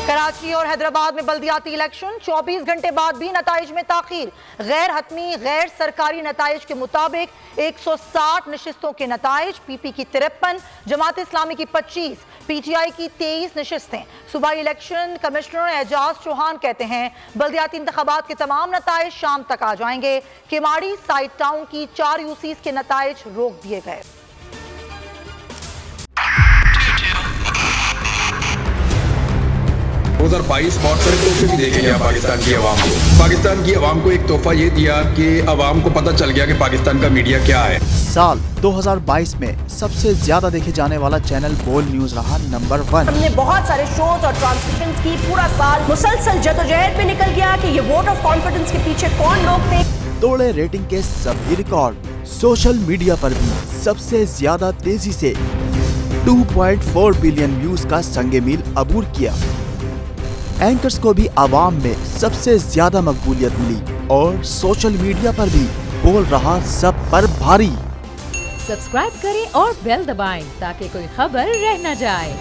کراچی اور حیدرآباد میں بلدیاتی الیکشن 24 گھنٹے بعد بھی نتائج میں تاخیر. غیر حتمی غیر سرکاری نتائج کے مطابق 160 نشستوں کے نتائج. پی پی کی 53, جماعت اسلامی کی 25, پی ٹی آئی کی 23 نشستیں. صوبائی الیکشن کمشنر اعجاز چوہان کہتے ہیں بلدیاتی انتخابات کے تمام نتائج شام تک آ جائیں گے. کیماڑی سائٹ ٹاؤن کی 4 یوسیز کے نتائج روک دیے گئے. 2022 بہت سارے تحفے بھی دیکھے گیا پاکستان کی عوام کو. پاکستان کی عوام کو ایک تحفہ یہ دیا کہ عوام کو پتہ چل گیا کہ پاکستان کا میڈیا کیا ہے. سال 2022 میں سب سے زیادہ دیکھے جانے والا چینل بول نیوز رہا نمبر 1. ہم نے بہت سارے شوز اور ٹرانسمیشنز کی. پورا سال مسلسل جدوجہد میں نکل گیا کہ یہ ووٹ آف کانفیڈنس کے پیچھے کون لوگ تھے. توڑے ریٹنگ کے سبھی ریکارڈ. سوشل میڈیا پر بھی سب سے زیادہ تیزی سے 2.4 بلین ویوز کا سنگ میل عبور کیا. اینکرز کو بھی عوام میں سب سے زیادہ مقبولیت ملی اور سوشل میڈیا پر بھی بول رہا سب پر بھاری. سبسکرائب کریں اور بیل دبائیں تاکہ کوئی خبر رہ نہ جائے.